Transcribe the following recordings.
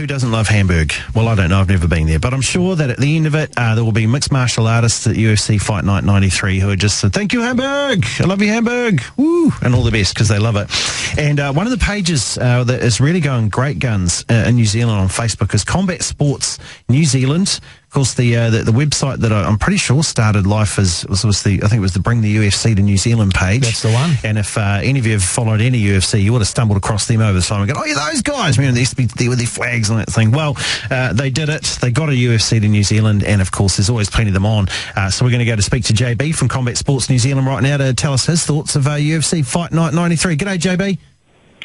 doesn't love Hamburg? Well, I don't know. I've never been there. But I'm sure that at the end of it, there will be mixed martial artists at UFC Fight Night 93 who are just thank you, Hamburg. I love you, Hamburg. Woo. And all the best because they love it. And one of the pages that is really going great guns in New Zealand on Facebook is Combat Sports New Zealand. Of course, the website that I'm pretty sure started life was the Bring the UFC to New Zealand page. That's the one. And if any of you have followed any UFC, you would have stumbled across them over the time and go, oh, yeah, those guys. They used to be there with their flags and that thing. Well, they did it. They got a UFC to New Zealand, and of course, there's always plenty of them on. So we're going to go to speak to JB from Combat Sports New Zealand right now to tell us his thoughts of UFC Fight Night 93. G'day, JB.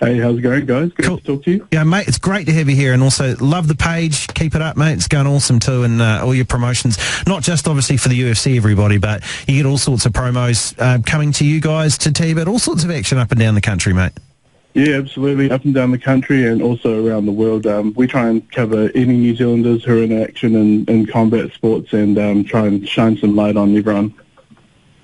Hey, how's it going, guys? Good cool. to talk to you. Yeah, mate, it's great to have you here, and also love the page. Keep it up, mate. It's going awesome too, and all your promotions, not just obviously for the UFC, everybody, but you get all sorts of promos coming to you guys to tell you about all sorts of action up and down the country, mate. Yeah, absolutely. Up and down the country and also around the world. We try and cover any New Zealanders who are in action in combat sports and try and shine some light on everyone.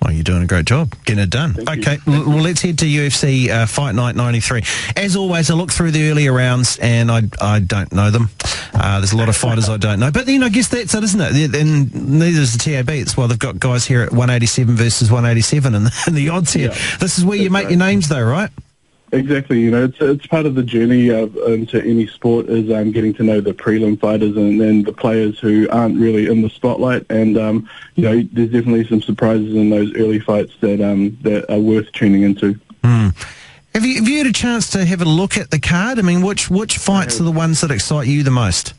Well, you're doing a great job getting it done. Okay, well, let's head to UFC Fight Night 93. As always, I look through the earlier rounds and I don't know them. There's a lot of fighters I don't know. But then I guess that's it, isn't it? And neither is the TAB. It's why they've got guys here at 187 versus 187 and the odds here. Yeah, this is where you make your names though, right? Exactly. You know, it's part of the journey into any sport is getting to know the prelim fighters and then the players who aren't really in the spotlight. And, you know, there's definitely some surprises in those early fights that are worth tuning into. Have you had a chance to have a look at the card? I mean, which fights are the ones that excite you the most?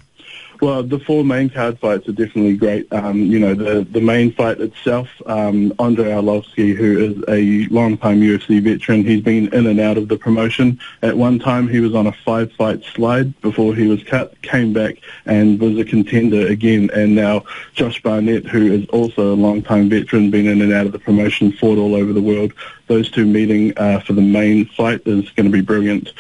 Well, the four main card fights are definitely great. You know, the main fight itself, Andrei Arlovsky, who is a long-time UFC veteran, he's been in and out of the promotion. At one time, he was on a 5-fight slide before he was cut, came back and was a contender again. And now Josh Barnett, who is also a long-time veteran, been in and out of the promotion, fought all over the world. Those two meeting for the main fight is going to be brilliant.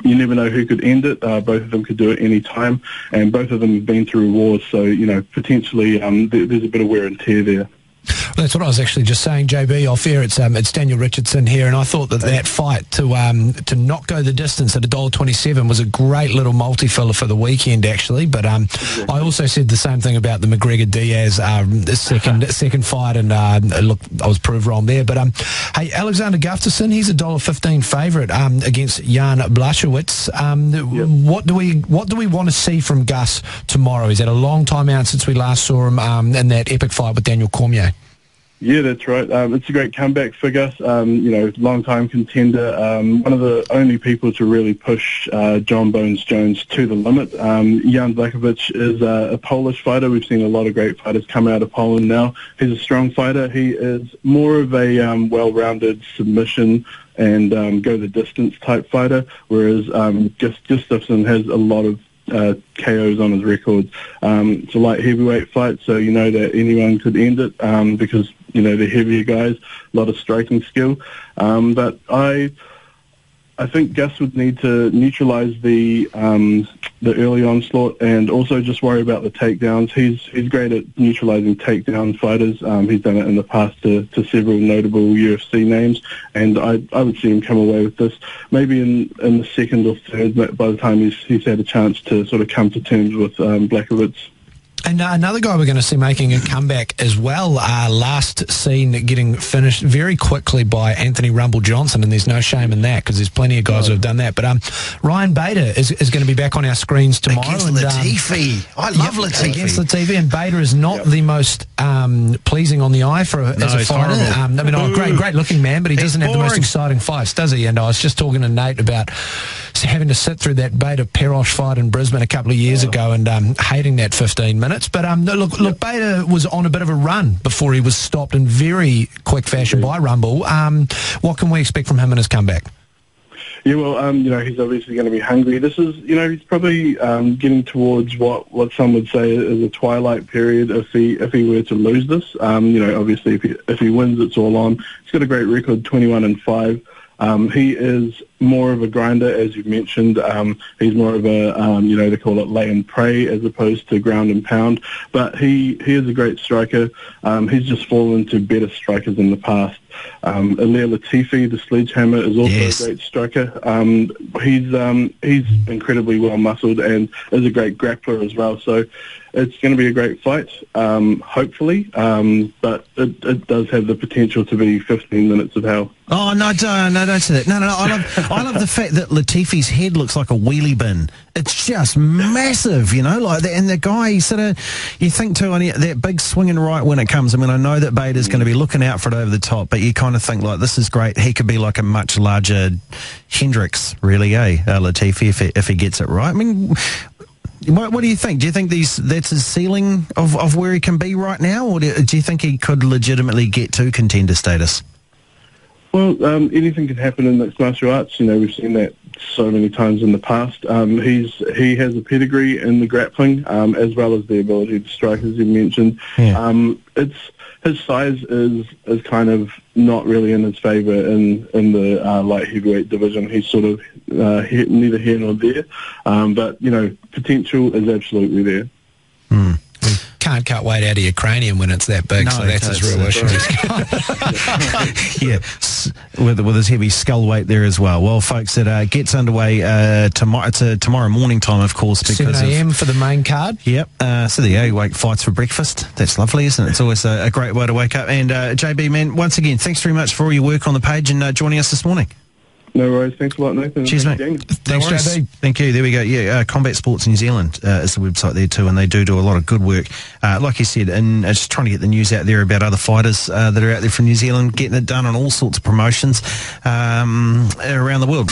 You never know who could end it. Both of them could do it any time, and both of them have been through wars, so, you know, potentially there's a bit of wear and tear there. Well, that's what I was actually just saying, JB. Off air, it's Daniel Richardson here, and I thought that fight to not go the distance at $1.27 was a great little multi-filler for the weekend, actually. But I also said the same thing about the McGregor-Diaz second fight, and look, I was proved wrong there. But hey, Alexander Gustafsson, he's $1.15 favourite against Jan Blachowicz. What do we want to see from Gus tomorrow? He's had a long time out since we last saw him in that epic fight with Daniel Cormier. Yeah, that's right. It's a great comeback for Gus. You know, long-time contender. One of the only people to really push John Bones Jones to the limit. Jan Blachowicz is a Polish fighter. We've seen a lot of great fighters come out of Poland now. He's a strong fighter. He is more of a well-rounded submission and go-the-distance type fighter, whereas Gustafsson has a lot of KOs on his records. It's a light heavyweight fight, so you know that anyone could end it because, you know, they're heavier guys, a lot of striking skill. But I think Gus would need to neutralise the early onslaught and also just worry about the takedowns. He's great at neutralising takedown fighters. He's done it in the past to several notable UFC names, and I would see him come away with this maybe in the second or third by the time he's had a chance to sort of come to terms with Blachowicz. And another guy we're going to see making a comeback as well, last seen getting finished very quickly by Anthony Rumble Johnson, and there's no shame in that because there's plenty of guys who have done that. But Ryan Bader is going to be back on our screens tomorrow. Against Latifi. I love Latifi. Against Latifi, and Bader is not the most pleasing on the eye as a fighter. I mean, great looking man, but he doesn't have the most exciting fights, does he? And I was just talking to Nate about having to sit through that Bader Perosh fight in Brisbane a couple of years ago and hating that 15 minutes. But look, Bader was on a bit of a run before he was stopped in very quick fashion by Rumble. What can we expect from him in his comeback? Yeah, well, you know, he's obviously going to be hungry. This is, you know, he's probably getting towards what some would say is a twilight period if he were to lose this. You know, obviously if he wins, it's all on. He's got a great record, 21-5. He is more of a grinder, as you've mentioned. He's more of a, you know, they call it lay and pray as opposed to ground and pound. But he is a great striker. He's just fallen to better strikers in the past. Ilir Latifi, the sledgehammer, is also Yes. a great striker. He's incredibly well muscled and is a great grappler as well. So it's going to be a great fight, hopefully, but it does have the potential to be 15 minutes of hell. Oh, no, don't say that. No. I love the fact that Latifi's head looks like a wheelie bin. It's just massive, you know, like that. And the guy, you think too, that big swinging right when it comes. I mean, I know that Bader's going to be looking out for it over the top, but you kind of think, like, this is great. He could be like a much larger Hendricks, really, Latifi, if he gets it right. I mean, what do you think? Do you think that's his ceiling of where he can be right now, or do you think he could legitimately get to contender status? Well, anything can happen in mixed martial arts. You know, we've seen that so many times in the past. He has a pedigree in the grappling, as well as the ability to strike, as you mentioned. Yeah. His size is kind of not really in his favour in the light heavyweight division. He's sort of neither here nor there, but you know, potential is absolutely there. Can't cut weight out of your cranium when it's that big, No, so that's his real issue. Yeah, with his heavy skull weight there as well. Well, folks, it gets underway tomorrow morning time, of course, because 7 a.m. for the main card. Yep. So there you go. Wake fights for breakfast. That's lovely, isn't it? It's always a great way to wake up. And JB, man, once again, thanks very much for all your work on the page and joining us this morning. No worries. Thanks a lot, Nathan. Cheers, mate. Thanks, No worries. JB. Thank you. There we go. Yeah, Combat Sports New Zealand is the website there too, and they do a lot of good work. Like you said, and just trying to get the news out there about other fighters that are out there from New Zealand, getting it done on all sorts of promotions around the world.